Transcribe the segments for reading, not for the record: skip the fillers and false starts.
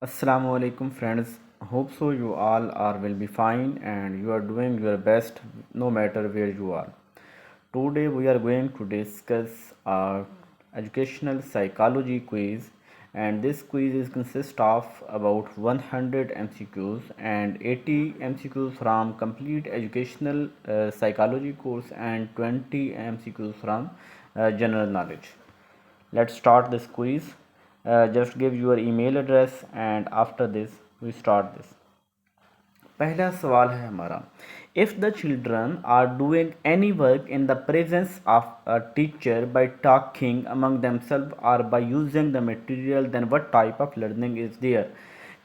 Assalamu alaikum friends. Hope so you all are will be fine and you are doing your best no matter where you are. Today we are going to discuss our educational psychology quiz, and this quiz is consist of about 100 MCQs and 80 MCQs from complete educational psychology course and 20 MCQs from general knowledge. Let's start this quiz. Just give your email address and after this we start this. पहला सवाल है हमारा, if the children are doing any work in the presence of a teacher by talking among themselves और by using the material, then what type of learning is there.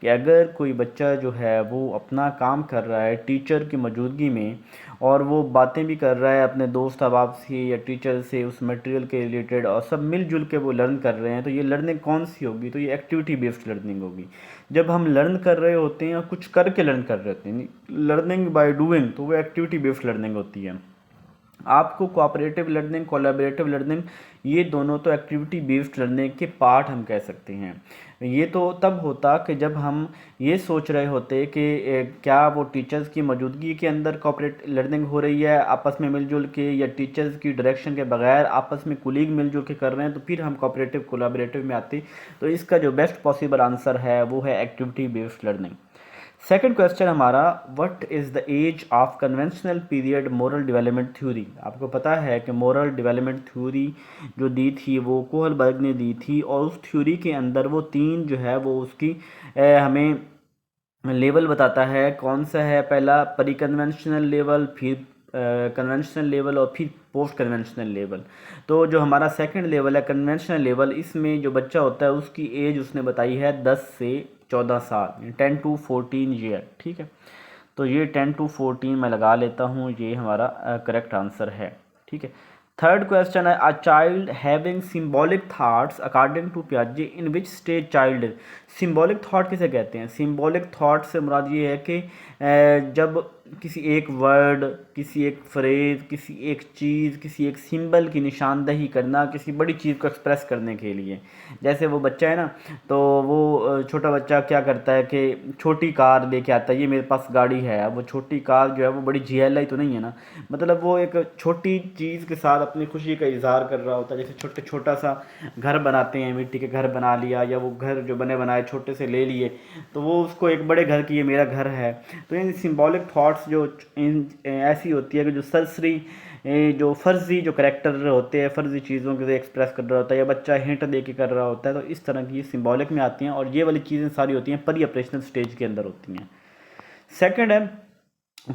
कि अगर कोई बच्चा जो है वो अपना काम कर रहा है टीचर की मौजूदगी में और वो बातें भी कर रहा है अपने दोस्त अहबाब से या टीचर से उस मटेरियल के रिलेटेड और सब मिलजुल के वो लर्न कर रहे हैं, तो ये लर्निंग कौन सी होगी? तो ये एक्टिविटी बेस्ड लर्निंग होगी। जब हम लर्न कर रहे होते हैं या कुछ करके लर्न कर रहे होते हैं, लर्निंग बाय डूइंग, तो वो एक्टिविटी बेस्ड लर्निंग होती है। आपको कोऑपरेटिव लर्निंग, कोलैबोरेटिव लर्निंग, ये दोनों तो एक्टिविटी बेस्ड लर्निंग के पार्ट हम कह सकते हैं। ये तो तब होता कि जब हम ये सोच रहे होते कि क्या वो टीचर्स की मौजूदगी के अंदर कोऑपरेट लर्निंग हो रही है आपस में मिलजुल के, या टीचर्स की डायरेक्शन के बगैर आपस में कुलीग मिलजुल के कर रहे हैं, तो फिर हम कोऑपरेटिव कोलैबोरेटिव में आते। तो इसका जो बेस्ट पॉसिबल आंसर है वो है activity based learning. Second question हमारा, what is the age of conventional period moral development theory. आपको पता है कि मोरल डेवलपमेंट थ्योरी जो दी थी वो कोहलबर्ग ने दी थी, और उस थ्योरी के अंदर वो तीन जो है वो उसकी हमें लेवल बताता है। कौन सा है? पहला प्री कन्वेंशनल लेवल, फिर कन्वेंशनल लेवल और फिर पोस्ट कन्वेंशनल लेवल। तो जो हमारा सेकंड लेवल है कन्वेंशनल लेवल, इसमें जो बच्चा होता है उसकी एज उसने बताई है 10 से 14 साल, 10 to 14 ईयर। ठीक है, तो ये 10 to 14 मैं लगा लेता हूँ, ये हमारा करेक्ट आंसर है। ठीक है, थर्ड क्वेश्चन है, a child having symbolic thoughts according to पियाजे in which stage child is. Symbolic thought किसे कहते हैं? सिंबॉलिक थाट से मुराद ये है कि जब किसी एक वर्ड, किसी एक फ्रेज़, किसी एक चीज़, किसी एक सिंबल की निशानदही करना किसी बड़ी चीज़ को एक्सप्रेस करने के लिए। जैसे वो बच्चा है ना, तो वो छोटा बच्चा क्या करता है कि छोटी कार लेके आता है, ये मेरे पास गाड़ी है। अब वो छोटी कार जो है वो बड़ी GLI तो नहीं है ना, मतलब वो एक छोटी चीज़ के साथ अपनी खुशी का इजहार कर रहा होता है। जैसे छोटा सा घर बनाते हैं, मिट्टी के घर बना लिया, या वो घर जो बने बनाए छोटे से ले लिए, तो वो उसको एक बड़े घर की ये मेरा घर है। तो इन सिंबॉलिक थॉट्स जो ऐसी होती है कि जो सरसरी जो फर्जी जो करेक्टर होते हैं, फर्जी चीज़ों के एक्सप्रेस कर रहा होता है, या बच्चा हिंट दे के कर रहा होता है, तो इस तरह की सिंबॉलिक में आती हैं। और ये वाली चीज़ें सारी होती हैं प्री ऑपरेशनल स्टेज के अंदर होती हैं। सेकंड है,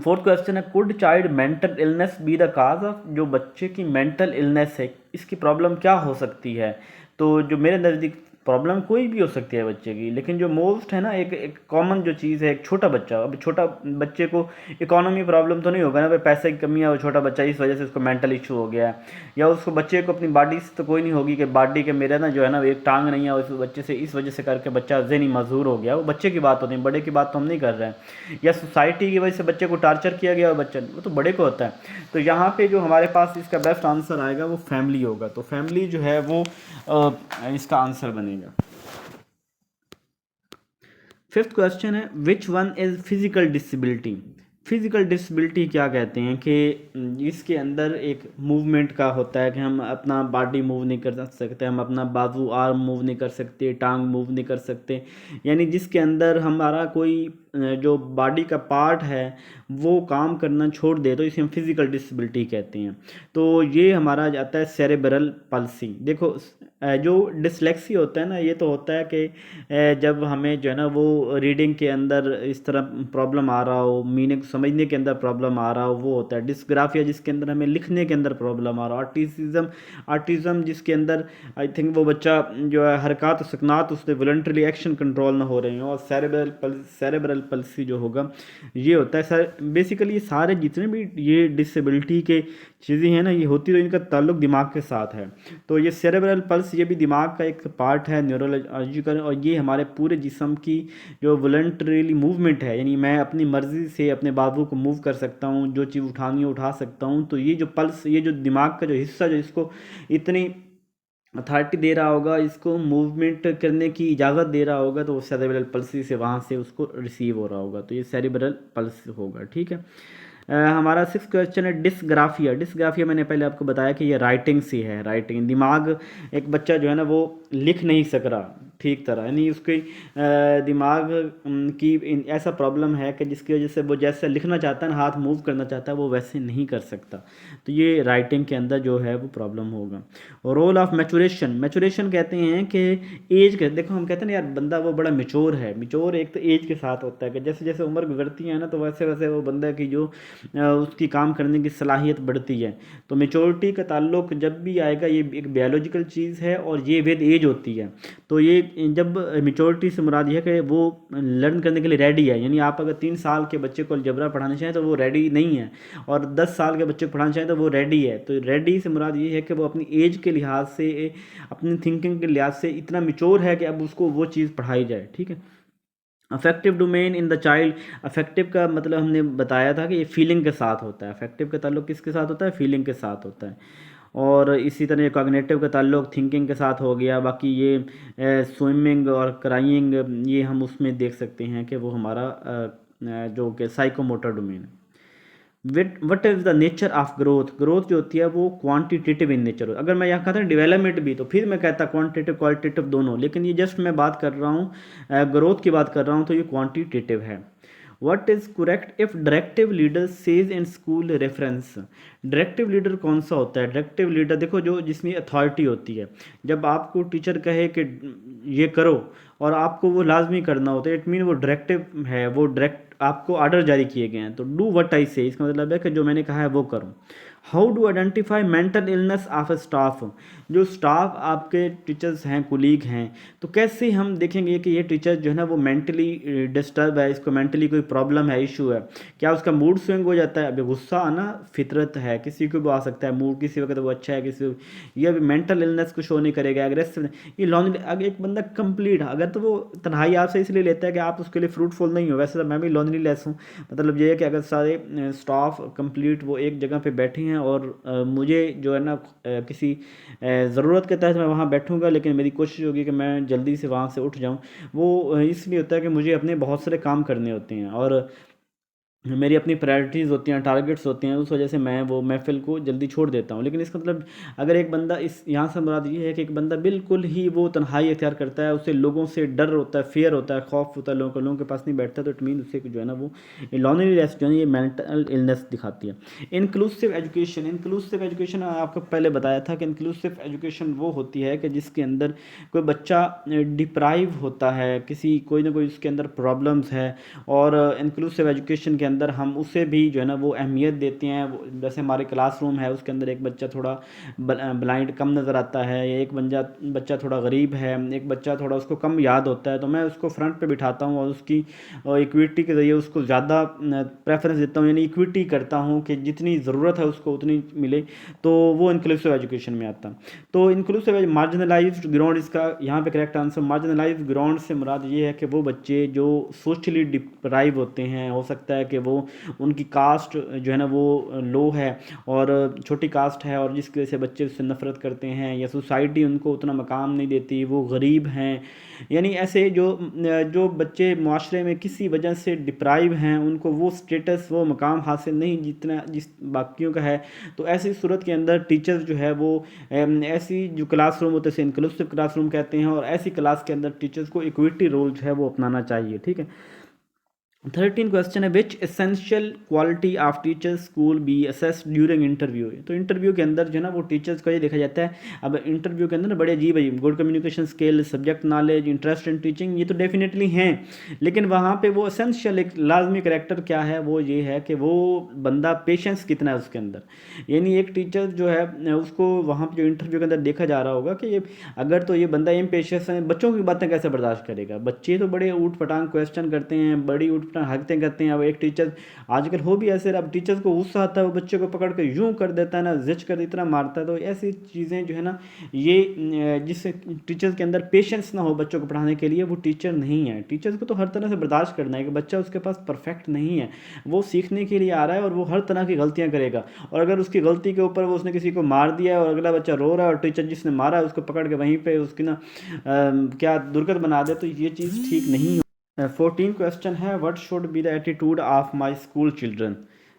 फोर्थ क्वेश्चन है, could child mental illness be the cause of. जो बच्चे की मेंटल इलनेस है, इसकी प्रॉब्लम क्या हो सकती है? तो जो मेरे नज़दीक प्रॉब्लम कोई भी हो सकती है बच्चे की, लेकिन जो मोस्ट है ना, एक कॉमन जो चीज़ है, एक छोटा बच्चा, अब छोटा बच्चे को इकोनॉमी प्रॉब्लम तो नहीं होगा ना भाई, पैसे की कमी है, वो छोटा बच्चा इस वजह से उसको मेंटल इशू हो गया है। या उसको बच्चे को अपनी बॉडी से तो कोई नहीं होगी कि बॉडी के मेरा ना जो है ना एक टांग नहीं है, उस बच्चे से इस वजह से करके बच्चा ज़हनी मजबूर हो गया। वो बच्चे की बात होती है, बड़े की बात तो हम नहीं कर रहे हैं। या सोसाइटी की वजह से बच्चे को टार्चर किया गया और बच्चा, वो तो बड़े को होता है। तो यहाँ पे जो हमारे पास इसका बेस्ट आंसर आएगा वो फैमिली होगा। तो फैमिली जो है वो इसका आंसर बनेगा। फिफ्थ क्वेश्चन है, विच one is physical disability. Physical disability क्या कहते हैं कि इसके अंदर एक मूवमेंट का होता है कि हम अपना बॉडी मूव नहीं कर सकते, हम अपना बाजू आर्म मूव नहीं कर सकते, टांग मूव नहीं कर सकते, यानी जिसके अंदर हमारा कोई जो बॉडी का पार्ट है वो काम करना छोड़ दे, तो इसे हम फिजिकल डिसेबिलिटी कहते हैं। तो ये हमारा जाता है सेरेब्रल पल्सी। देखो जो डिसलेक्सी होता है ना, ये तो होता है कि जब हमें जो है ना वो रीडिंग के अंदर इस तरह प्रॉब्लम आ रहा हो, मीनिंग समझने के अंदर प्रॉब्लम आ रहा हो, वो होता है डिस्ग्राफिया, जिसके अंदर हमें लिखने के अंदर प्रॉब्लम आ रहा हो। आर्टिज्म जिसके अंदर आई थिंक वो बच्चा जो है हरकत सकनात उससे वॉलंटरी एक्शन कंट्रोल ना हो रहे हैं। और सेरेब्रल पल्सी जो होगा ये होता है। सर बेसिकली ये सारे जितने भी ये डिसेबिलिटी के चीज़ें हैं ना, ये होती तो इनका ताल्लुक दिमाग के साथ है। तो ये सेरेब्रल पल्स ये भी दिमाग का एक पार्ट है न्यूरोलॉजिकल, और ये हमारे पूरे जिस्म की जो वॉलंटरीली मूवमेंट है, यानी मैं अपनी मर्ज़ी से अपने बाजू को मूव कर सकता हूँ, जो चीज़ उठानी है उठा सकता हूँ। तो ये जो पल्स, ये जो दिमाग का जो हिस्सा जो इसको इतनी अथॉरिटी दे रहा होगा, इसको मूवमेंट करने की इजाज़त दे रहा होगा, तो वो सेरेब्रल पल्सी से वहाँ से उसको रिसीव हो रहा होगा, तो ये सेरेब्रल पल्स होगा। ठीक है। हमारा 6th क्वेश्चन है डिस्ग्राफिया। डिस्ग्राफिया मैंने पहले आपको बताया कि ये राइटिंग से है, राइटिंग दिमाग, एक बच्चा जो है ना वो लिख नहीं सक रहा ठीक तरह, यानी उसके दिमाग की ऐसा प्रॉब्लम है कि जिसकी वजह से वो जैसे लिखना चाहता है ना, हाथ मूव करना चाहता है, वो वैसे नहीं कर सकता, तो ये राइटिंग के अंदर जो है वो प्रॉब्लम होगा। रोल ऑफ मैचुरेशन, मैचुरेशन कहते हैं कि एज के, देखो हम कहते हैं ना यार बंदा वो बड़ा मिच्योर है, मिच्योर एक तो एज के साथ होता है कि जैसे जैसे उम्र गुजरती है ना, तो वैसे वैसे वो बंदा की जो उसकी काम करने की सलाहियत बढ़ती है। तो मेच्योरिटी का ताल्लुक जब भी आएगा, ये एक बायोलॉजिकल चीज़ है और ये विद एज होती है। तो ये जब मेच्योरिटी से मुराद ये है कि वो लर्न करने के लिए रेडी है, यानी आप अगर 3 साल के बच्चे को अलजबरा पढ़ाना चाहें तो वो रेडी नहीं है, और 10 साल के बच्चे को पढ़ाना चाहें तो वो रेडी है। तो रेडी से मुराद ये है कि वो अपनी एज के लिहाज से, अपनी थिंकिंग के लिहाज से इतना मिच्योर है कि अब उसको वो चीज़ पढ़ाई जाए। ठीक है। Affective domain in the child, affective का मतलब हमने बताया था कि ये फीलिंग के साथ होता है। अफेक्टिव का ताल्लुक किसके साथ होता है? फीलिंग के साथ होता है। और इसी तरह कॉग्निटिव का ताल्लुक थिंकिंग के साथ हो गया। बाकी ये स्विमिंग और क्राइंग, ये हम उसमें देख सकते हैं कि वो हमारा जो कि साइकोमोटर डोमेन है। What is the nature of growth, growth जो होती है वो क्वांटिटेटिव इन नेचर। अगर मैं यहाँ कहता हूँ डेवलपमेंट भी, तो फिर मैं कहता क्वांटिटेटिव क्वालिटेटिव दोनों, लेकिन ये जस्ट मैं बात कर रहा हूँ ग्रोथ की बात कर रहा हूँ, तो ये क्वांटिटेटिव है। What is correct if directive leader says in school reference. Directive leader कौन सा होता है? डायरेक्टिव लीडर देखो जो जिसमें अथॉरिटी होती है, जब आपको टीचर कहे कि ये करो और आपको वो लाजमी करना होता है, इट मीन वो डायरेक्टिव है, वो डायरेक्ट आपको आर्डर जारी किए गए हैं। तो डू व्हाट आई से, इसका मतलब है कि जो मैंने कहा है वो करो। How do identify mental illness of A staff, जो स्टाफ आपके टीचर्स हैं, कुलीग हैं, तो कैसे हम देखेंगे कि ये टीचर जो है ना वो मेंटली डिस्टर्ब है, इसको मेंटली कोई प्रॉब्लम है, इशू है? क्या उसका मूड स्विंग हो जाता है? अभी गुस्सा आना फितरत है, किसी को भी आ सकता है मूड, किसी वक्त वो अच्छा है, किसी ये अभी मेंटल इलनेस को शो नहीं करेगा, एग्रेसिव, ये लॉन्ली। अगर एक बंदा कंप्लीट, अगर तो वो तन्हाई आपसे इसलिए लेता है कि आप उसके लिए फ्रूटफुल नहीं हो, वैसे तो मैं भी लॉन्लीनेस हूँ। मतलब ये है कि अगर सारे स्टाफ कंप्लीट वो एक जगह पे बैठे हैं और मुझे जो है ना किसी ज़रूरत के तहत मैं वहाँ बैठूंगा, लेकिन मेरी कोशिश होगी कि मैं जल्दी से वहाँ से उठ जाऊँ। वो इसलिए होता है कि मुझे अपने बहुत सारे काम करने होते हैं और मेरी अपनी प्रायोरिटीज़ होती हैं, टारगेट्स होते हैं, उस वजह से मैं वो महफ़िल को जल्दी छोड़ देता हूँ। लेकिन इसका मतलब अगर एक बंदा, इस यहाँ से मुराद ये है कि एक बंदा बिल्कुल ही वो तन्हाई इख्तियार करता है, उसे लोगों से डर होता है, फ़ियर होता है, खौफ होता है, लोगों के पास नहीं बैठता, तो इट मीन उसे जो है ना वो लॉनलीनेस जो है ये मेंटल इलनेस दिखाती है। इंक्लूसिव एजुकेशन, इंक्लूसिव एजुकेशन आपको पहले बताया था कि इंक्लूसिव एजुकेशन वो होती है कि जिसके अंदर कोई बच्चा डिप्राइव होता है, किसी कोई ना कोई उसके अंदर प्रॉब्लम्स है, और इंक्लूसिव एजुकेशन के अंदर हम उसे भी जो है ना वो अहमियत देते हैं। जैसे हमारे क्लासरूम है, उसके अंदर एक बच्चा थोड़ा ब्लाइंड कम नज़र आता है, या एक बच्चा थोड़ा गरीब है, एक बच्चा थोड़ा उसको कम याद होता है, तो मैं उसको फ्रंट पे बिठाता हूँ और उसकी इक्विटी के ज़रिए उसको ज़्यादा प्रेफरेंस देता हूँ, यानी इक्विटी करता हूँ कि जितनी ज़रूरत है उसको उतनी मिले, तो वो इंक्लूसिव एजुकेशन में आता है। तो इंक्लूसिव मार्जिनलाइज्ड ग्राउंड, इसका यहाँ पे करेक्ट आंसर मार्जिनलाइज्ड ग्राउंड से मुराद ये है कि वो बच्चे जो सोशली डिप्राइव होते हैं, हो सकता है कि वो उनकी कास्ट जो है ना वो लो है और छोटी कास्ट है, और जिसकी वजह से बच्चे उससे नफ़रत करते हैं, या सोसाइटी उनको उतना मकाम नहीं देती, वो गरीब हैं, यानी ऐसे जो जो बच्चे माशरे में किसी वजह से डिप्राइव हैं, उनको वो स्टेटस, वो मकाम हासिल नहीं जितना जिस बाकियों का है। तो ऐसी सूरत के अंदर टीचर जो है वो ऐसी जो क्लासरूम होते हैं इंक्लूसिव क्लासरूम कहते हैं, और ऐसी क्लास के अंदर टीचर्स को इक्विटी रोल जो है वो अपनाना चाहिए। ठीक है। 13 क्वेश्चन है which essential quality of teachers school be assessed during interview. तो इंटरव्यू के अंदर जो है ना वो टीचर्स को ये देखा जाता है। अब इंटरव्यू के अंदर ना बड़े अजीब अजीब, good communication skill, subject knowledge, interest in teaching, ये तो डेफिनेटली हैं, लेकिन वहाँ पे वो एसेंशियल एक लाजमी करेक्टर क्या है, वो ये है कि वो बंदा पेशेंस कितना है उसके अंदर। यानी एक टीचर जो है उसको वहाँ पे जो इंटरव्यू के अंदर देखा जा रहा होगा कि ये अगर तो ये बंदा इम्पेशेंस है, बच्चों की बातें कैसे बर्दाश्त करेगा। बच्चे तो बड़े ऊट पटांग क्वेश्चन करते हैं, बड़ी ऊट हरकतें करते हैं। अब एक टीचर आजकल हो भी ऐसे, अब टीचर्स को गुस्सा आता है, वो बच्चे को पकड़ कर यूँ कर देता है ना, जिच कर इतना मारता है। तो ऐसी चीज़ें जो है ना, ये जिससे टीचर्स के अंदर पेशेंस ना हो बच्चों को पढ़ाने के लिए, वो टीचर नहीं है। टीचर्स को तो हर तरह से बर्दाश्त करना है कि बच्चा उसके पास परफेक्ट नहीं है, वो सीखने के लिए आ रहा है और वो हर तरह की गलतियाँ करेगा। और अगर उसकी गलती के ऊपर वो उसने किसी को मार दिया है और अगला बच्चा रो रहा है और टीचर जिसने मारा है उसको पकड़ के वहीं पे उसकी ना क्या दुर्गत बना दे, तो ये चीज़ ठीक नहीं है। 14 क्वेश्चन है, what should be the attitude of my school children.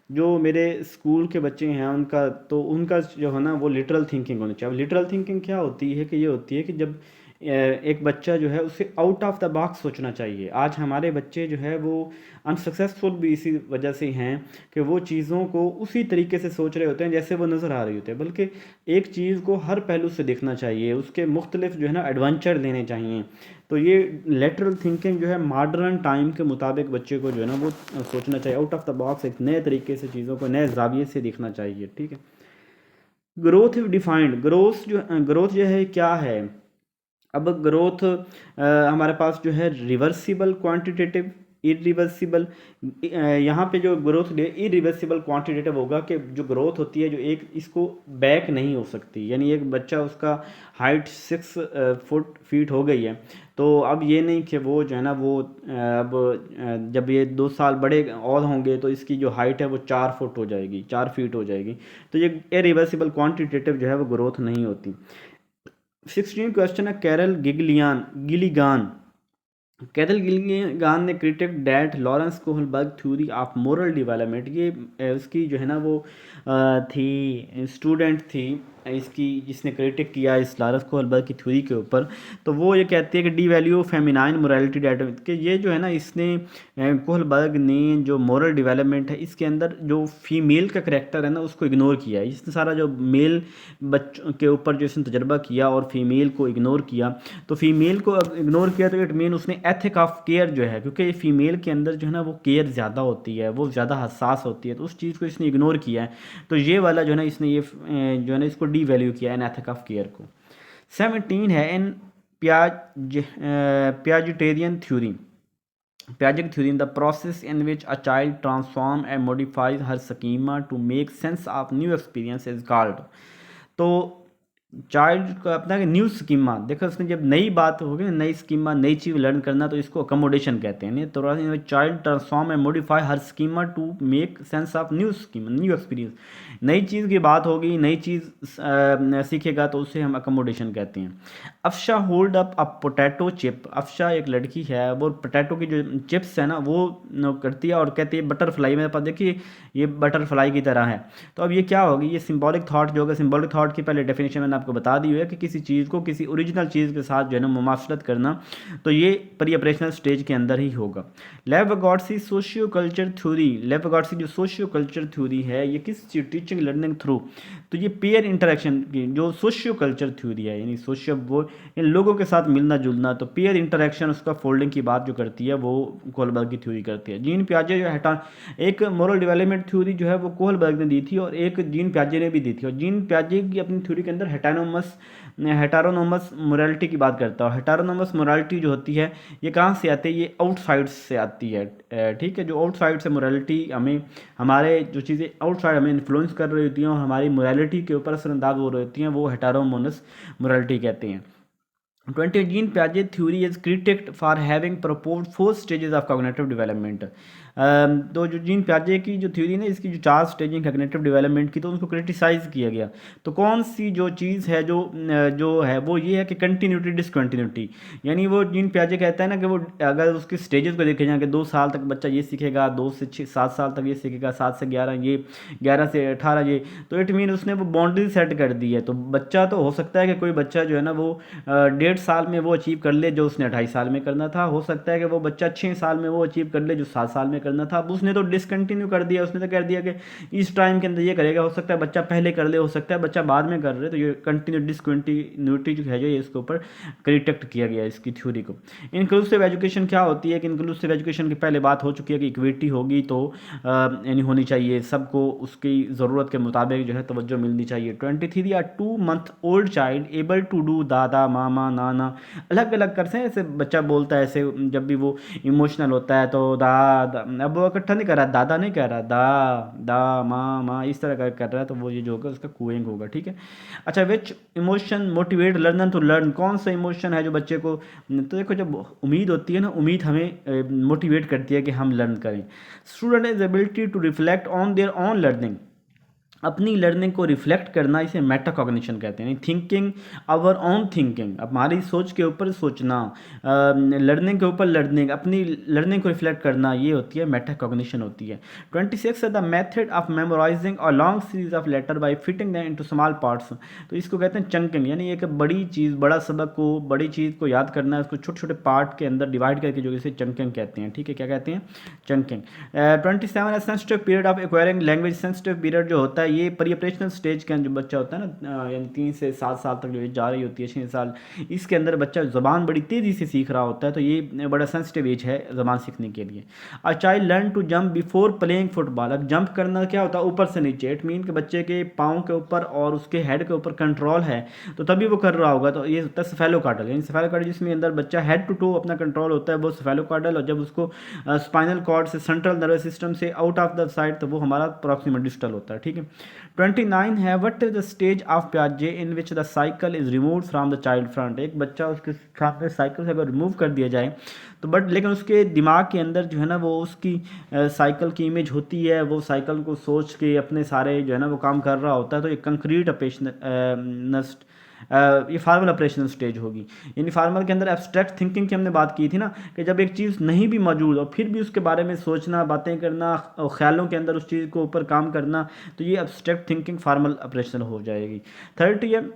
जो मेरे स्कूल के बच्चे हैं उनका, तो उनका जो है ना वो लिटरल थिंकिंग होनी चाहिए। अब लिटरल थिंकिंग क्या होती है कि ये होती है कि जब एक बच्चा जो है उसे आउट ऑफ द बॉक्स सोचना चाहिए। आज हमारे बच्चे जो है वो अनसक्सेसफुल भी इसी वजह से हैं कि वो चीज़ों को उसी तरीके से सोच रहे होते हैं जैसे वो नज़र आ रही होते हैं, बल्कि एक चीज़ को हर पहलू से देखना चाहिए, उसके मुख्तलिफ जो है ना एडवेंचर लेने चाहिए। तो ये लेटरल थिंकिंग जो है मॉडर्न टाइम के मुताबिक बच्चे को जो है ना वो सोचना चाहिए, आउट ऑफ द बॉक्स, एक नए तरीके से चीज़ों को नए जाविये से देखना चाहिए। ठीक है। ग्रोथ डिफाइंड, ग्रोथ जो है क्या है। अब ग्रोथ हमारे पास जो है रिवर्सिबल, क्वांटिटेटिव, इरिवर्सिबल। यहाँ पे जो ग्रोथ इरिवर्सिबल क्वांटिटेटिव होगा कि जो ग्रोथ होती है जो एक इसको बैक नहीं हो सकती। यानी एक बच्चा उसका हाइट 6 फीट हो गई है, तो अब ये नहीं कि वो जो है ना वो अब जब ये 2 साल बड़े और होंगे तो इसकी जो हाइट है वो 4 फुट हो जाएगी, 4 फीट हो जाएगी। तो ये इरिवर्सिबल क्वांटिटेटिव जो है वो ग्रोथ नहीं होती। 16 क्वेश्चन है, गिलिगान। कैरल गिलिगान ने critic that Lawrence Kohlberg theory of moral development. ये उसकी जो है ना वो थी, स्टूडेंट थी इसकी, जिसने क्रिटिक किया इस लॉरेंस कोहलबर्ग की थ्योरी के ऊपर। तो वो ये कहती है कि D value feminine morality data, कि ये जो है ना इसने कोहलबर्ग ने जो मोरल डेवलपमेंट है इसके अंदर जो फीमेल का करेक्टर है ना उसको इग्नोर किया है। इसने सारा जो मेल बच्चों के ऊपर जो इसने तजर्बा किया और फीमेल को इग्नोर किया, तो फीमेल को इग्नोर किया तो इट मीन उसने एथिक ऑफ केयर जो है, क्योंकि फीमेल के अंदर जो है ना वो केयर ज़्यादा होती है, वो ज़्यादा हसास होती है, तो उस चीज़ को इसने इग्नोर किया है। तो ये वाला जो है ना इसने ये जो है ना इसको डी वैल्यू किया है, इन एथिक ऑफ केयर को। 17 है, इन प्याजिटेरियन theory. Piaget theory, in the process in which a child transforms and modifies her schema to make sense of new experience is called। तो चाइल्ड को अपना न्यू स्कीमा, देखो उसने जब नई बात होगी ना, नई स्कीमा, नई चीज़ लर्न करना, तो इसको अकोमोडेशन कहते हैं। तो child transform and modify her schema to make sense of new schema, new experience. नई चीज़ की बात होगी, नई चीज़ सीखेगा तो उसे हम अकोमोडेशन कहते हैं। अफशा होल्ड अप अ पोटैटो चिप। अफशा एक लड़की है, वो पोटैटो की जो चिप्स है ना वो करती है और कहती है बटरफ्लाई, मेरे पास देखिए ये बटरफ्लाई की तरह है। तो अब ये क्या होगी, ये सिंबॉलिक थॉट जो होगा, सिंबॉलिक थॉट की पहले डेफिनेशन मैंने आपको बता दी हुई है कि किसी चीज़ को किसी ओरिजिनल चीज़ के साथ जो है ना मुमासलत करना, तो ये प्री ऑपरेशनल स्टेज के अंदर ही होगा। लेवगॉट्सी सोशियो कल्चर थ्योरी, लेवगॉट्सी जो सोशियो कल्चर थ्योरी है ये किस टीचिंग लर्निंग थ्रू, तो ये पेयर इंटरेक्शन की जो सोशियो कल्चर थ्योरी है, यानी सोशियो वो इन लोगों के साथ मिलना जुलना, तो पेयर इंटरेक्शन उसका फोल्डिंग की बात जो करती है वो कोहलबर्ग की थ्योरी करती है। जीन पियाजे जो है, एक मोरल डेवलपमेंट थ्योरी जो है वो कोहलबर्ग ने दी थी और एक जीन पियाजे ने भी दी थी। और जीन पियाजे की अपनी थ्योरी के अंदर हेटारोनोमस मोरालिटी की बात करता है। हेटारोनोमस मोरालिटी जो होती है ये कहाँ से आती है, ये आउटसाइड से आती है। ठीक है, जो आउटसाइड से मोरालिटी हमें, हमारे जो चीज़ें आउटसाइड हमें इन्फ्लुएंस कर रही होती हैं और हमारी मोरालिटी के ऊपर असरअंदाज हो रही होती हैं, वो हेटारोमोनस मोरालिटी कहते हैं। 20 जीन पियाजे theory is criticised for having proposed 4 stages of cognitive development. तो जो जीन पियाजे की जो थ्योरी ना, इसकी जो 4 स्टेजिंग कॉग्निटिव डेवलपमेंट की, तो उनको क्रिटिसाइज़ किया गया। तो कौन सी जो चीज़ है जो है वो ये है कि कंटिन्यूटी डिसकंटिन्यूटी। यानी वो जीन पियाजे कहता है ना कि वो अगर उसके स्टेजेस को देखे जाए कि 2 साल तक बच्चा ये सीखेगा, 2 से 7 साल तक ये सीखेगा, 7 से 11 ये, 11 से 18 ये, तो इट मीन उसने वो बाउंड्री सेट कर दी है। तो बच्चा तो हो सकता है कि कोई बच्चा जो है ना वो 1.5 साल में वो अचीव कर ले जो उसने 2.5 साल में करना था। हो सकता है कि वो बच्चा 6 साल में वो अचीव कर ले जो 7 साल में करना था। अब उसने तो डिसकंटिन्यू कर दिया, उसने तो कह दिया कि इस टाइम के अंदर ये करेगा, हो सकता है बच्चा पहले कर ले, हो सकता है बच्चा बाद में कर रहे, तो ये कंटिन्यू डिसकंटिन्यूटी जो है जो ये इसके ऊपर क्रिटिक्ट किया गया इसकी थ्योरी को। इंक्लूसिव एजुकेशन क्या होती है कि इंक्लूसिव एजुकेशन की पहले बात हो चुकी है कि इक्विटी होगी तो यानी होनी चाहिए, सबको उसकी ज़रूरत के मुताबिक जो है तवज्जो मिलनी चाहिए। 23 या 2 month old child able to do दादा मामा नाना, अलग अलग करते हैं, ऐसे बच्चा बोलता है, ऐसे जब भी वो इमोशनल होता है तो दा, अब वो इकट्ठा नहीं कर रहा, दादा नहीं कह रहा, दा माँ इस तरह का कर रहा है, तो वो ये जो होगा उसका कूइंग होगा, ठीक है। अच्छा, which emotion motivate learner to learn, कौन सा इमोशन है जो बच्चे को, तो देखो जब उम्मीद होती है ना, उम्मीद हमें मोटिवेट करती है कि हम लर्न करें। Student is ability to reflect on their own learning, अपनी लर्निंग को रिफ्लेक्ट करना, इसे मेटा कॉग्निशन कहते हैं। थिंकिंग आवर ऑन थिंकिंग, हमारी सोच के ऊपर सोचना, लर्निंग के ऊपर लर्निंग, अपनी लर्निंग को रिफ्लेक्ट करना, ये होती है मेटा कॉग्निशन होती है। 26 है the method of memorising a long series of letter by fitting them into small parts, तो इसको कहते हैं चंकिंग, यानी एक बड़ी चीज़, बड़ा सबक को, बड़ी चीज़ को याद करना है, उसको छोटे छोटे पार्ट के अंदर डिवाइड करके, जो इसे चंकिंग कहते हैं, ठीक है, क्या कहते हैं, चंकिंग। 27 है sensitive period of acquiring language, sensitive period जो होता है ये प्री ऑपरेशनल स्टेज के अंदर जो बच्चा होता है ना, यानी 3 से 7 साल तक जो एज जा रही होती है, 6 साल, इसके अंदर बच्चा ज़बान बड़ी तेज़ी से सीख रहा होता है, तो ये बड़ा सेंसिटिव एज है ज़बान सीखने के लिए। A child learn to jump before playing football, अब जंप करना क्या होता है, ऊपर से नीचे, इट मीन कि बच्चे के पाँव के ऊपर और उसके हेड के ऊपर कंट्रोल है, तो तभी वो कर रहा होगा, तो ये होता है सेफेलोकार्डल, यानी सेफेलोकार्डल जिसमें अंदर बच्चा हेड टू टो अपना कंट्रोल होता है, वो सेफेलोकार्डल, और जब उसको स्पाइनल कॉर्ड से, सेंट्रल नर्वस सिस्टम से आउट ऑफ द साइड, तो वो हमारा प्रॉक्सिमल डिस्टल होता है, ठीक है। 29 है what is the stage of प्याजे in which the cycle is remove from the child front, एक बच्चा उसके सामने साइकिल से अगर रिमूव कर दिया जाए तो बट लेकिन उसके दिमाग के अंदर जो है ना वो उसकी साइकिल की इमेज होती है, वो साइकिल को सोच के अपने सारे जो है ना वो काम कर रहा होता है, तो एक कंक्रीट ऑपरेशन ये फार्मल ऑपरेशनल स्टेज होगी। यानी फार्मल के अंदर एब्स्ट्रैक्ट थिंकिंग की हमने बात की थी ना, कि जब एक चीज़ नहीं भी मौजूद और फिर भी उसके बारे में सोचना, बातें करना और ख्यालों के अंदर उस चीज़ को ऊपर काम करना, तो ये एब्स्ट्रैक्ट थिंकिंग फार्मल ऑपरेशनल हो जाएगी। 30 है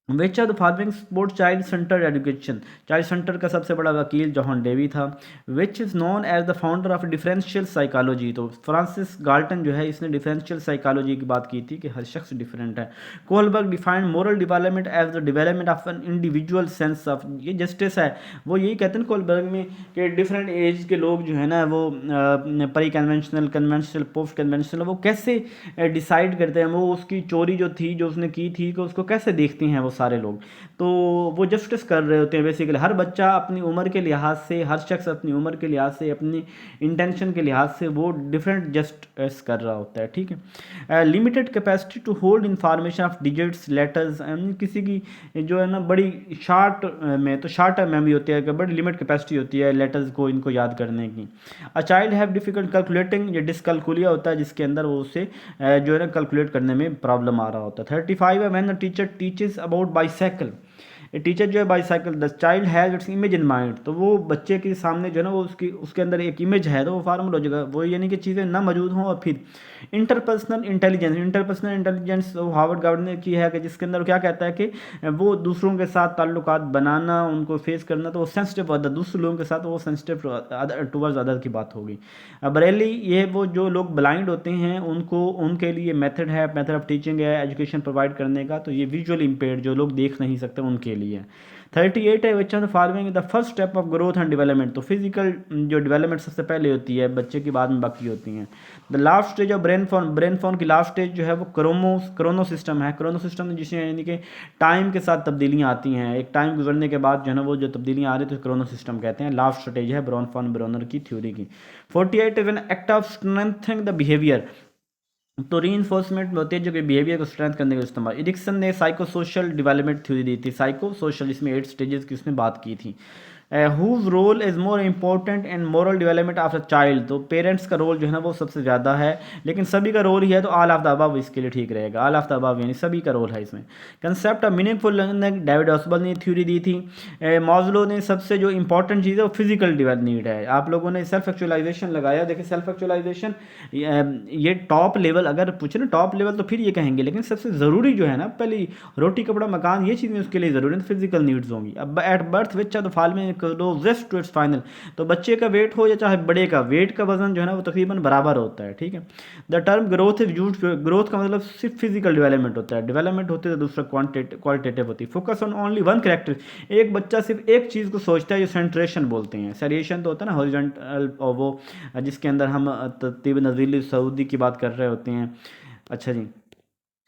which are the following support child centred education, child centre का सबसे बड़ा वकील जॉन डेवी था। Which is known as the founder of differential psychology, तो फ्रांसिस गाल्टन जो है इसने डिफरेंशियल साइकोलॉजी की बात की थी कि हर शख्स डिफरेंट है। Kohlberg defined moral development as the development of an individual sense of, ये जस्टिस है, वो यही कहते हैं कोलबर्ग में कि डिफरेंट एज के लोग जो है ना वो परी कन्वेंशनल, कन्वेंशनल, पोस्ट कन्वेंशनल, वो कैसे डिसाइड करते हैं, वो उसकी चोरी जो थी जो उसने की थी कि उसको कैसे देखते हैं वो सारे लोग, तो वो जस्टिस कर रहे होते हैं बेसिकली। हर बच्चा अपनी उम्र के लिहाज से, हर शख्स अपनी उम्र के लिहाज से, अपनी इंटेंशन के लिहाज से वो डिफरेंट जस्टिस कर रहा होता है, ठीक है। Limited capacity to hold information of digits letters, किसी की जो है ना बड़ी शॉर्ट में, तो शॉर्ट टर्म मेमोरी होती है कि बड़ी लिमिट कैपेसिटी होती है लेटर्स को, इनको याद करने की। A child have difficult calculating, ये डिसकैलकुलिया होता है जिसके अंदर वो उसे जो है ना कैलकुलेट करने में प्रॉब्लम आ रहा होता है। 35 है when the teacher teaches about bicycle, teacher जो है bicycle, the child has its image in mind, तो वो बच्चे के सामने जो है ना वो उसके अंदर एक इमेज है, तो वो फार्मूला हो जाएगा, वो यानी कि चीज़ें ना मौजूद हों। और फिर इंटरपर्सनल इंटेलिजेंस हार्वर्ड गार्डनर ने की है कि जिसके अंदर क्या कहता है कि वो दूसरों के साथ ताल्लुकात बनाना, उनको फेस करना, तो वो सेंसिटिव अदर, दूसरे लोगों के साथ वो सेंसिटिव टूवर्ड्स अदर की बात होगी। बरेली, ये वो जो लोग ब्लाइंड होते हैं उनको, उनके लिए मेथड है, मेथड ऑफ टीचिंग है एजुकेशन प्रोवाइड करने का, तो ये विजुअल इम्पेयर्ड जो लोग देख नहीं सकते उनके लिए। 38 है which are the following the first step of growth and development, तो फिजिकल जो डेवलपमेंट सबसे पहले होती है बच्चे की, बाद में बाकी होती हैं। The last stage of brain form की लास्ट स्टेज जो है वो क्रोनो सिस्टम है। क्रोनो सिस्टम जिसमें यानी कि टाइम के साथ तब्दीलियाँ आती हैं, एक टाइम गुजरने के बाद जो है ना वो जो तब्दीलियाँ आ रही है तो क्रोनो सिस्टम कहते हैं। लास्ट स्टेज है ब्रॉन फॉन ब्रोनर की थ्योरी की। 48 is an act of strengthening the behaviour, तो री इन्फोर्समेंट होती है जो कि बिहेवियर को स्ट्रेंथ करने का इस्तेमाल। एरिक्सन ने साइको सोशल डेवलपमेंट थ्योरी दी थी, साइको सोशल, इसमें 8 स्टेजेस की उसने बात की थी। Whose role is more important in moral development of a child, तो पेरेंट्स का रोल जो है ना वो सबसे ज़्यादा है, लेकिन सभी का रोल ही है, तो ऑल ऑफ द अबव इसके लिए ठीक रहेगा, ऑल ऑफ द अबव यानी सभी का रोल है इसमें। Concept of meaningful learning David Ausubel ने थ्योरी दी थी। मॉजलो ने सबसे जो इंपॉर्टेंट चीज़ है वो फिजिकल नीड है। आप लोगों ने सेल्फ एक्चुअलाइजेशन लगाया, देखिए सेल्फ एक्चुअलाइजेशन ये टॉप लेवल, अगर पूछे ना टॉप लेवल तो फिर ये कहेंगे, लेकिन सबसे ज़रूरी जो है ना पहले रोटी कपड़ा मकान, ये चीज़ें उसके लिए ज़रूरी है, फिजिकल नीड्स होंगी। अब at birth which are the following closest to its final. तो बच्चे का वेट हो या चाहे बड़े का, वेट का वजन जो है ना वो तकरीबन बराबर होता है, ठीक है। The term growth is use, growth का मतलब सिर्फ फिजिकल डेवलपमेंट होता है, डेवलपमेंट होती है तो दूसरा क्वालिटेटिव होती है। Focus on only one character, एक बच्चा सिर्फ एक चीज़ को सोचता है, जो सेंट्रेशन बोलते हैं। सेरिएशन तो होता है ना हॉरिजॉन्टल, और वो जिसके अंदर हम तरतीब नज़ील सऊदी की बात कर रहे होते हैं। अच्छा जी,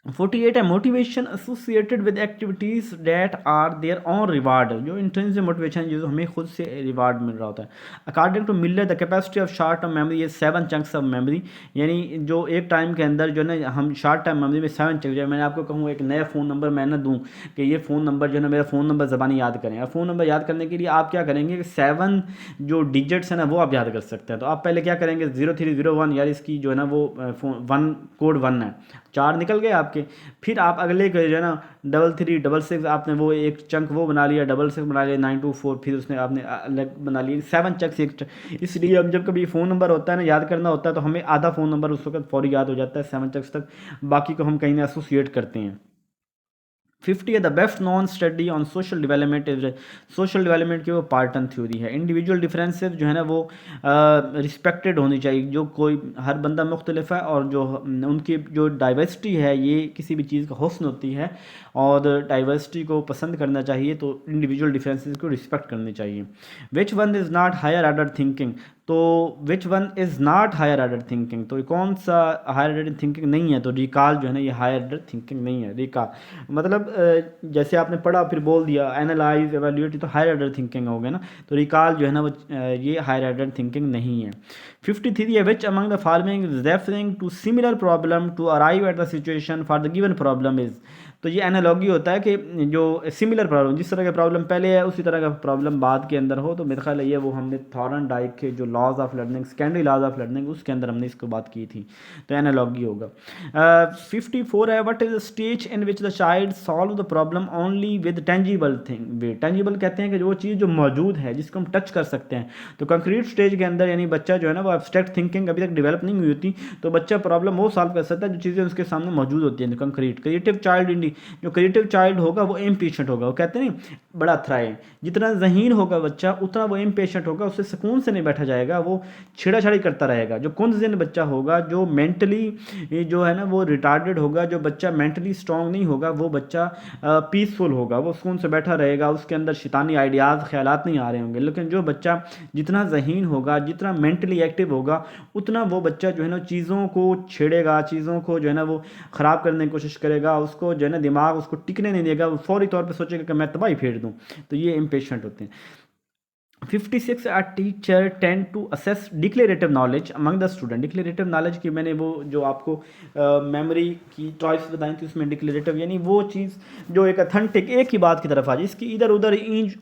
48 है motivation associated with activities that are their own reward, जो इंट्रिंसिक मोटिवेशन है, जो हमें खुद से रिवार्ड मिल रहा होता है। According to Miller the capacity of short term memory ये 7 चंक्स ऑफ मेमोरी, यानी जो एक टाइम के अंदर जो है ना हम शॉर्ट टर्म मेमोरी में 7 चंक्स, मैंने आपको कहूँ एक नया फ़ोन नंबर मैं ना दूँ कि ये फ़ोन नंबर जो है ना मेरा फ़ोन नंबर ज़बानी याद करें, और फ़ोन नंबर याद करने के लिए आप क्या करेंगे कि 7 जो डिजिट्स है ना वो आप याद कर सकते हैं। तो आप पहले क्या करेंगे 0301, यार इसकी जो है ना वो वन कोड 1 है, 4 निकल गए आपके। फिर आप अगले के जो है ना 3366 आपने वो एक चंक वो बना लिया, 66 बना लिया, 924 फिर उसने आपने अलग बना लिया, 7 चंक एक। इसलिए हम जब कभी फ़ोन नंबर होता है ना याद करना होता है तो हमें आधा फ़ोन नंबर उस वक्त फौरी याद हो जाता है 7 चंक्स तक, बाकी को हम कहीं ना एसोसिएट करते हैं। 50 है the best non study on social development is, social development की वो पार्टन थ्योरी है। इंडिविजुअल डिफरेंसेस जो है ना वो रिस्पेक्टेड होनी चाहिए, जो कोई हर बंदा मुख्तलिफ है और जो उनकी जो डाइवर्सिटी है ये किसी भी चीज़ का हुस्न होती है, और डाइवर्सिटी को पसंद करना चाहिए, तो इंडिविजुअल डिफरेंसेस को रिस्पेक्ट करनी चाहिए। Which one is not higher order thinking, तो which one is not higher order thinking, तो कौन सा हायर ऑर्डर थिंकिंग नहीं है, तो रिकॉल जो है ना ये हायर ऑर्डर थिंकिंग नहीं है। रिकॉल मतलब जैसे आपने पढ़ा फिर बोल दिया, एनालाइज एवेल्यूएट, तो हायर ऑर्डर थिंकिंग हो गया ना, तो रिकॉल जो है ना वो ये हायर ऑर्डर थिंकिंग नहीं है। 53 है which among the following is referring to similar problem to arrive at the situation for the given problem is, तो ये एनालॉगी होता है कि जो सिमिलर प्रॉब्लम, जिस तरह का प्रॉब्लम पहले है उसी तरह का प्रॉब्लम बाद के अंदर हो, तो मेरे ख्याल है ये वो हमने थॉर्नडाइक के जो laws of learning, secondary laws of learning, उसके अंदर हमने इसको बात की थी, तो एनालॉगी होगा। 54 है what is the stage in which the child solve the problem only with tangible thing way, tangible कहते हैं कि जो चीज़ जो मौजूद है जिसको हम टच कर सकते हैं, तो कंक्रीट स्टेज के अंदर यानी बच्चा जो है ना वो एब्स्ट्रैक्ट थिंकिंग अभी तक डेवलप नहीं हुई होती, तो बच्चा प्रॉब्लम वो सॉल्व कर सकता है जो चीज़ें उसके सामने मौजूद होती हैं। कंक्रीट क्रिएटिव चाइल्ड इंडी, जो क्रिएटिव चाइल्ड होगा वो इम्पेशेंट होगा, वो कहते हैं नहीं बड़ा थ्राई, जितना ज़हीन होगा बच्चा उतना वो इम्पेशेंट होगा, उससे सुकून से नहीं बैठा जाएगा, वो छेड़ाछाड़ी करता रहेगा। जो कुंज़िन बच्चा होगा, जो मेंटली जो है ना वो रिटार्डेड होगा, जो बच्चा मेंटली स्ट्रांग नहीं होगा, वो बच्चा पीसफुल होगा, वो सुकून से बैठा रहेगा, उसके अंदर शैतानी आइडियाज़ ख्यालात नहीं आ रहे होंगे। लेकिन जो बच्चा जितना ज़हीन होगा, जितना मेंटली एक्टिव होगा, उतना वो बच्चा जो है ना चीज़ों को छेड़ेगा, चीज़ों को जो है ना वो ख़राब करने की कोशिश करेगा, उसको जो है ना दिमाग उसको टिकने नहीं देगा, वो फौरी तौर पे सोचेगा कि मैं तबाही फेर दूँ, तो ये इम्पेशेंट होते हैं। 56 a teacher tend to assess declarative knowledge among the student, declarative knowledge की मैंने वो जो आपको मेमोरी की चॉइस बताई थी उसमें डिक्लेरेटिव यानी वो चीज़ जो एक अथेंटिक एक ही बात की तरफ आ जाए, इसकी इधर उधर इंच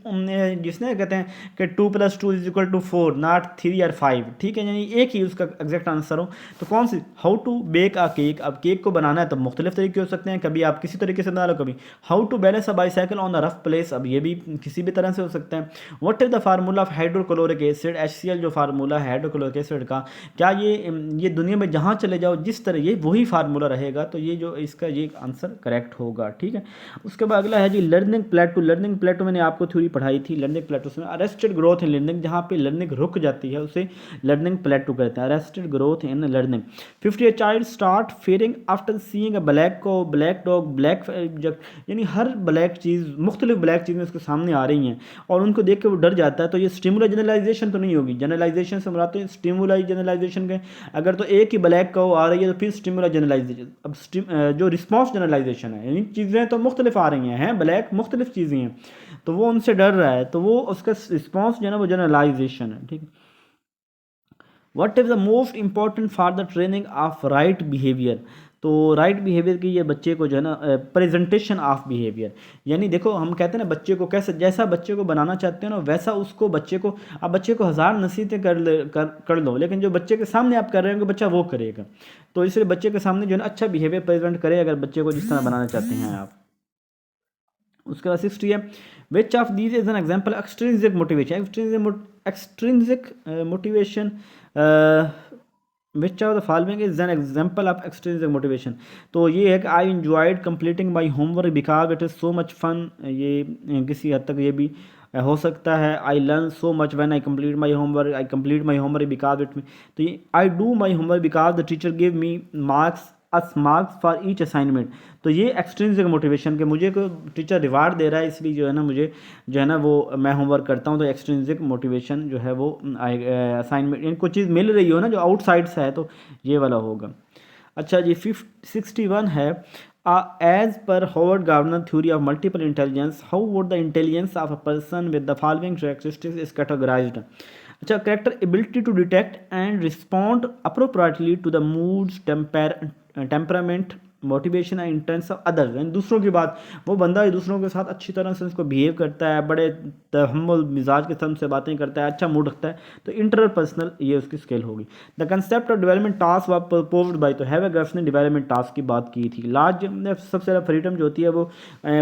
जिसने कहते हैं कि 2+2 = 4 नॉट 3 और 5, ठीक है, यानी एक ही उसका एग्जैक्ट आंसर हो। तो कौन सी, how to bake a cake, अब केक को बनाना है तो मुख्तलिफ तरीके हो सकते हैं, कभी आप किसी तरीके से बना लो, कभी how to balance a bicycle on the rough place, अब ये भी किसी भी तरह से हो सकता है। What is the formula of hydrochloric acid, HCl जो फार्मूला है हाइड्रोक्लोरिक एसिड का, क्या ये दुनिया में जहाँ चले जाओ जिस तरह ये वही फार्मूला रहेगा, तो ये जो इसका ये आंसर करेक्ट होगा, ठीक है। उसके बाद अगला है जी लर्निंग प्लेटो, लर्निंग प्लेटो मैंने आपको थ्योरी पढ़ाई थी, लर्निंग प्लेटो में अरेस्टेड ग्रोथ इन लर्निंग, जहाँ पे लर्निंग रुक जाती है उसे लर्निंग प्लेटो कहते हैं, arrested growth in learning. 50 child start fearing after seeing a black को, ब्लैक डॉग, ब्लैक जब यानी हर ब्लैक चीज़ मुख्तलिफ ब्लैक चीज़ें उसके सामने आ रही हैं और उनको देख के वो डर जाता है, तो ये स्टिमुलस जनरलाइजेशन तो नहीं होगी, जनरलाइजेशन से मराते हैं स्टिमुलाई जनरलाइजेशन के, अगर तो एक ही ब्लैक का आ रही है तो फिर स्टिमुलस जनरलाइजेशन। अब जो रिस्पॉन्स जनरलाइजेशन है यानी चीज़ें तो मुख्तलिफ आ रही हैं ब्लैक मुख्तलिफ चीज़ें हैं, तो वो उनसे डर रहा है, तो वो उसका रिस्पॉन्स जो है ना वो जनरलाइजेशन है, ठीक है। What is the most important for the training of right behaviour, तो राइट बिहेवियर की ये बच्चे को जो है ना प्रेजेंटेशन ऑफ बिहेवियर, यानी देखो हम कहते हैं ना बच्चे को कैसे, जैसा बच्चे को बनाना चाहते हो ना वैसा उसको बच्चे को, अब बच्चे को हज़ार नसीहतें कर लो लेकिन जो बच्चे के सामने आप कर रहे होंगे बच्चा वो करेगा, तो इसलिए बच्चे के सामने जो है ना अच्छा बिहेवियर प्रेजेंट करे अगर बच्चे को जिस तरह बनाना चाहते हैं आप। उसके बाद 60 है which of these is an example extrinsic motivation, extrinsic motivation which of the following is an example of extrinsic motivation, तो ये है कि I enjoyed completing my homework because it is so much fun, ये किसी हद तक ये भी हो सकता है I learn so much when I complete my homework because it, तो ये I do my homework because the teacher give me marks us marks for each assignment. तो ये एक्सट्रिंसिक मोटिवेशन के मुझे को टीचर रिवार्ड दे रहा है, इसलिए जो है ना मुझे जो है ना वो मैं होमवर्क करता हूँ। तो एक्सट्रिंसिक मोटिवेशन जो है वो असाइनमेंट इनको चीज़ मिल रही हो ना जो आउटसाइड से है, तो ये वाला होगा। अच्छा जी 61 है, as per Howard Gardner theory of multiple intelligence how would the intelligence of a person with the following characteristics is categorized. अच्छा, character ability to detect and respond appropriately to the moods temperament motivation and intents of others, यानी दूसरों की बात, वो बंदा दूसरों के साथ अच्छी तरह से उसको बिहेव करता है, बड़े तहम्मुल मिजाज के साथ से बातें करता है, अच्छा मूड रखता है, तो इंटरपर्सनल ये उसकी स्किल होगी। The concept of development task व प्रपोज्ड बाय, तो हैव गर्फ ने डेवलपमेंट टास्क की बात की थी। लार्ज सबसे ज़्यादा फ्रीडम जो होती है वो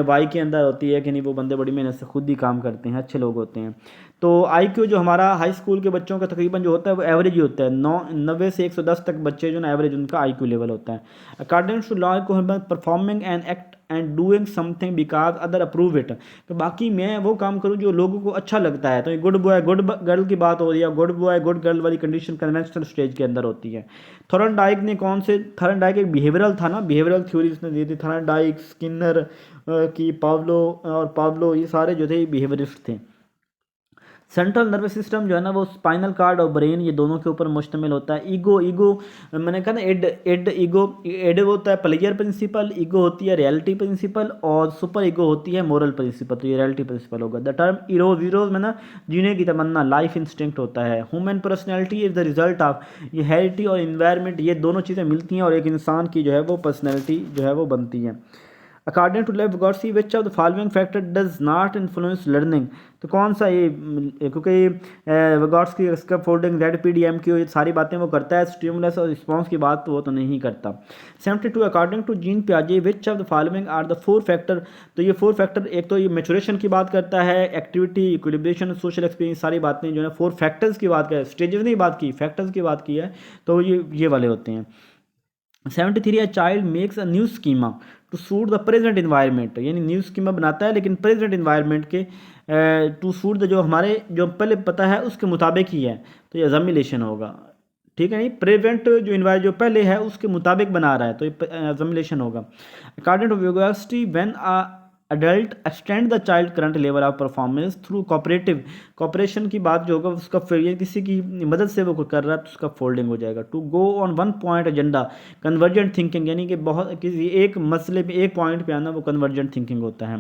वाई के अंदर होती है कि नहीं, वो बंदे बड़ी मेहनत से खुद ही काम करते हैं, अच्छे लोग होते हैं। तो IQ जो हमारा हाई स्कूल के बच्चों का तकरीबन जो होता है वो एवरेज ही होता है, 90 से 110 तक बच्चे जो ना एवरेज उनका IQ लेवल होता है। अकॉर्डिंग टू लॉ को performing and act and doing something because other approve it, तो बाकी मैं वो काम करूँ जो लोगों को अच्छा लगता है। तो ये गुड बॉय गुड गर्ल की बात हो रही है, गुड बॉय गुड गर्ल वाली कंडीशन कन्वेंशनल स्टेज के अंदर होती है। थॉर्नडाइक ने कौन से, थॉर्नडाइक एक बिहेवियरल था ना, बिहेवियरल थ्योरी उसने दी थी, थॉर्नडाइक, स्किनर की, पाब्लो ये सारे जो थे बिहेवियरिस्ट थे। सेंट्रल नर्वस सिस्टम जो है ना वो स्पाइनल कार्ड और ब्रेन ये दोनों के ऊपर मुश्तमिल होता है। ईगो मैंने कहा ना एड ईगो होता है प्लेयर प्रिंसिपल, ईगो होती है रियलिटी प्रिंसिपल, और सुपर ईगो होती है मोरल प्रिंसिपल, तो ये रियलिटी प्रिंसिपल होगा। द टर्म ईरोज में ना जीने की तमन्ना, लाइफ इंस्टिंक्ट होता है। Human personality is the result of, ये हेरिडिटी और इन्वायरमेंट ये दोनों चीज़ें मिलती हैं और एक इंसान की जो है वो पर्सनैलिटी जो है वो बनती है। According to Lev Vygotsky which of the following factor does not influence learning, तो कौन सा ये, क्योंकि विगोट्स्की इसका फोल्डिंग ZPD-MQ ये सारी बातें वो करता है, स्टिमुलस और रिस्पॉन्स की बात तो वो तो नहीं करता। 72 अकॉर्डिंग टू जीन पियाजे which of the following are the 4 factor, तो ये 4 फैक्टर, एक तो ये मेचुरेशन की बात करता है, एक्टिविटी, इक्विलिब्रेशन, सोशल एक्सपीरियंस, सारी बातें जो है 4 फैक्टर्स की बात है, स्टेजेस नहीं बात की, फैक्टर्स की बात की है, तो ये वाले होते हैं। 73 a child makes a new schema to suit the present environment, यानी न्यू स्कीमा बनाता है लेकिन प्रेजेंट इन्वायरमेंट के टू सूट द, जो हमारे जो पहले पता है उसके मुताबिक ही है, तो ये अजम्बिलेशन होगा। ठीक है, नहीं प्रेजेंट जो इन्वायर जो पहले है उसके मुताबिक बना रहा है, तो ये अजम्बिलेशन होगा। According to Vygotsky when adult extend the child current level of performance through cooperation की बात जो होगा उसका फिर ये किसी की मदद से वो कर रहा है तो उसका फोल्डिंग हो जाएगा। To go on one point agenda, convergent thinking, यानी कि बहुत किसी एक मसले पे एक पॉइंट पे आना, वो कन्वर्जेंट थिंकिंग होता है।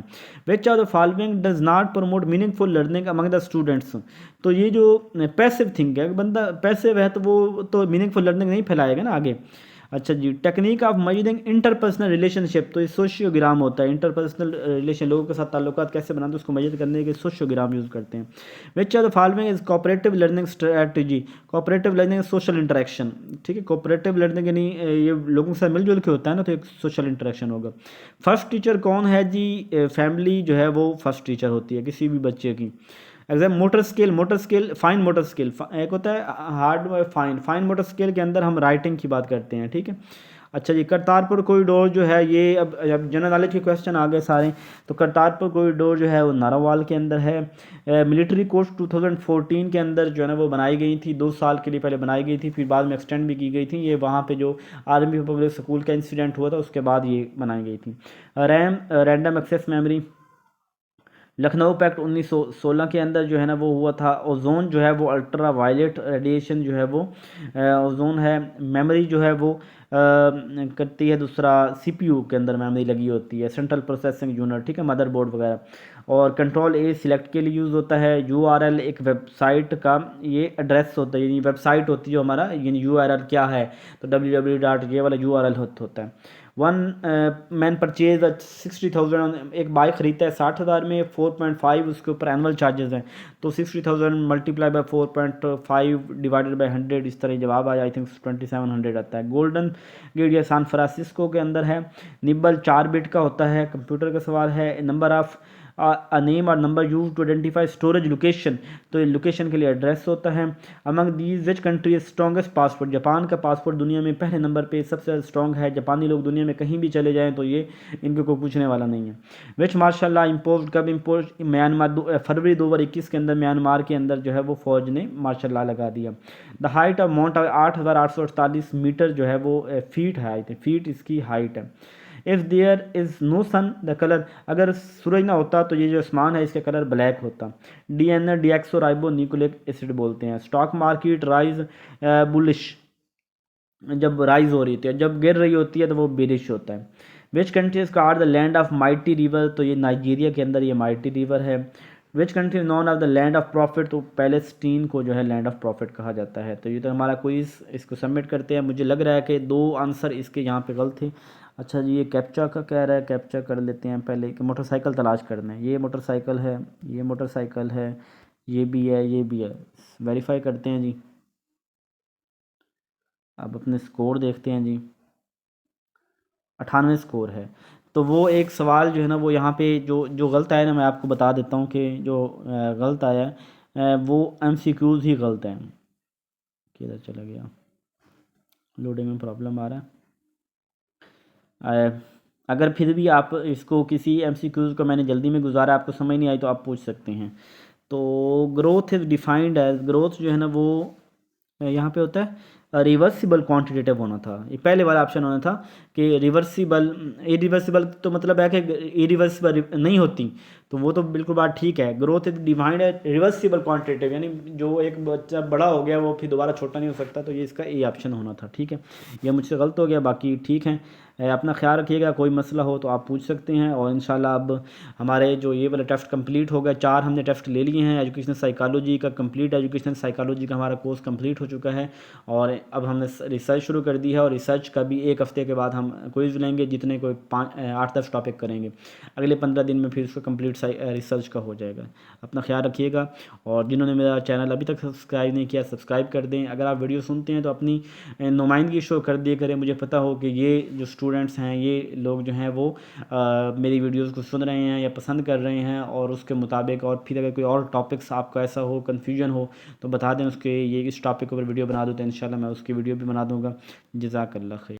Which of the following does not promote meaningful learning among the students, तो ये जो पैसिव थिंक है, बंदा पैसिव है तो वो तो मीनिंगफुल लर्निंग नहीं फैलाएगा ना आगे। अच्छा जी, technique of measuring interpersonal relationship, तो ये सोशियोग्राम होता है, इंटरपर्सनल रिलेशन, लोगों के साथ ताल्लुकात कैसे बनाते हैं उसको मेजर करने के सोशियोग्राम यूज़ करते हैं। Which are the following is cooperative learning strategy, cooperative learning social interaction, ठीक है, कोऑपरेटिव लर्निंग यानी ये लोगों के साथ मिलजुल के होता है ना, तो एक सोशल इंटरेक्शन होगा। फर्स्ट टीचर कौन है जी, फैमिली जो है वो फर्स्ट टीचर होती है किसी भी बच्चे की। Exam motor skill, fine motor skill, एक होता है हार्ड व फाइन मोटर स्किल के अंदर हम राइटिंग की बात करते हैं, ठीक है। अच्छा जी, करतारपुर कॉरिडोर जो है ये अब जनरल नॉलेज के क्वेश्चन आ गए सारे, तो करतारपुर कॉरिडोर जो है वो नारोवाल के अंदर है। मिलिट्री कोर्स 2014 के अंदर जो है ना वो बनाई गई थी, 2 साल के लिए पहले बनाई गई थी, फिर बाद में एक्सटेंड भी की गई थी। ये वहाँ पे जो आर्मी पब्लिक स्कूल का इंसिडेंट हुआ था उसके बाद ये बनाई गई थी। Random access memory, Lucknow pact 1916 के अंदर जो है ना वो हुआ था। ओजोन जो है वो अल्ट्रा वायलेट रेडिएशन जो है वो ओजोन है। मेमोरी जो है वो करती है, दूसरा CPU के अंदर मेमोरी लगी होती है, सेंट्रल प्रोसेसिंग यूनिट, ठीक है, मदरबोर्ड वगैरह। और कंट्रोल A सिलेक्ट के लिए यूज़ होता है। URL एक वेबसाइट का ये एड्रेस होता है, यानी वेबसाइट होती है जो हमारा, यानी URL क्या है, तो www. ये वाला URL होता है। वन मैन परचेज 60,000, एक बाइक खरीदता है 60,000 में, 4.5 उसके ऊपर एनुअल चार्जेस हैं, तो 60,000 मल्टीप्लाई बाय 4.5 डिवाइडेड बाय 100, इस तरह जवाब आया, आई थिंक 2700 आता है। गोल्डन गेट ये सैन फ्रांसिस्को के अंदर है। निब्बल 4 बिट का होता है, कंप्यूटर का सवाल है। नंबर ऑफ अ नेम और number use to identify storage location, तो ये लोकेशन के लिए एड्रेस होता है। Among these which country strongest passport, Japan का पासपोर्ट दुनिया में पहले नंबर पे सबसे ज़्यादा स्ट्रॉन्ग है। जापानी लोग दुनिया में कहीं भी चले जाएँ तो ये इनको कोई पूछने वाला नहीं है। विच मार्शल लॉ इम्पोज, कब इम्पोज म्यांमार, फरवरी 2021 के अंदर म्यांमार के अंदर जो है वो फ़ौज ने मार्शल लॉ लगा दिया। The height of mount 8,848 metre जो है वो फीट है, आई थिंक फीट इसकी हाइट है। If there is no sun the colour, अगर सूरज ना होता तो ये जो आसमान है इसका कलर ब्लैक होता। डीएनए डीएक्सो राइबो न्यूक्लिक एसिड बोलते हैं। स्टॉक मार्केट राइज बुलिश, जब राइज हो रही होती है, जब गिर रही होती है तो वो बेरिश होता है। विच कंट्रीज का are the land of mighty river, तो ये नाइजीरिया के अंदर ये माइटी रिवर है। Which country known of the land of prophet, तो पैलेस्टीन को जो है लैंड ऑफ प्रॉफिट कहा जाता है। तो ये तो हमारा क्विज, इसको सबमिट करते हैं। मुझे लग रहा है कि 2 आंसर इसके यहाँ पे गलत थे। अच्छा जी, ये कैप्चा का कह रहा है, कैप्चा कर लेते हैं पहले कि मोटरसाइकिल तलाश करना है। ये मोटरसाइकिल है, ये मोटरसाइकिल है, ये भी है, ये भी है। वेरीफाई करते हैं जी। अब अपने स्कोर देखते हैं जी। 98 स्कोर है। तो वो एक सवाल जो है ना वो यहाँ पे जो जो गलत आया ना, मैं आपको बता देता हूँ कि जो गलत आया वो MCQs ही गलत हैं। किधर चला गया, लोडिंग में प्रॉब्लम आ रहा है। अगर फिर भी आप इसको किसी MCQs को मैंने जल्दी में गुजारा, आपको समझ नहीं आई तो आप पूछ सकते हैं। तो growth is defined as, growth जो है ना वो यहाँ पे होता है रिवर्सिबल क्वांटिटेटिव होना था। ये पहले वाला ऑप्शन होना था कि रिवर्सिबल, इरिवर्सिबल तो मतलब है कि इरिवर्सिबल नहीं होती, तो वो तो बिल्कुल बात ठीक है। ग्रोथ इज डिफाइंड है रिवर्सिबल क्वांटिटेटिव, यानी जो एक बच्चा बड़ा हो गया वो फिर दोबारा छोटा नहीं हो सकता, तो ये इसका ए ऑप्शन होना था। ठीक है, ये मुझसे गलत हो गया, बाकी ठीक है। अपना ख्याल रखिएगा, कोई मसला हो तो आप पूछ सकते हैं। और इंशाल्लाह अब हमारे जो ये वाला टेस्ट कंप्लीट हो गया, 4 हमने टेस्ट ले लिए हैं। एजुकेशनल साइकोलॉजी का कंप्लीट, एजुकेशनल साइकोलॉजी का हमारा कोर्स कंप्लीट हो चुका है और अब हमने रिसर्च शुरू कर दी है। और रिसर्च का भी 1 हफ़्ते के बाद हम क्विज़ लेंगे, जितने कोई 8-10 टॉपिक करेंगे। अगले 15 दिन में फिर उसका कंप्लीट रिसर्च का हो जाएगा। अपना ख्याल रखिएगा और जिन्होंने मेरा चैनल अभी तक सब्सक्राइब नहीं किया सब्सक्राइब कर दें। अगर आप वीडियो सुनते हैं तो अपनी नुमाइंदगी शो कर दिया करें, मुझे पता हो कि ये जो स्टूडेंट्स हैं, ये लोग जो हैं वो मेरी वीडियोस को सुन रहे हैं या पसंद कर रहे हैं और उसके मुताबिक। और फिर अगर कोई और टॉपिक्स आपका ऐसा हो, कन्फ्यूजन हो, तो बता दें उसके, ये इस टॉपिक के ऊपर वीडियो बना दो तो इंशाल्लाह मैं उसकी वीडियो भी बना दूँगा। जज़ाकल्लाह खैर।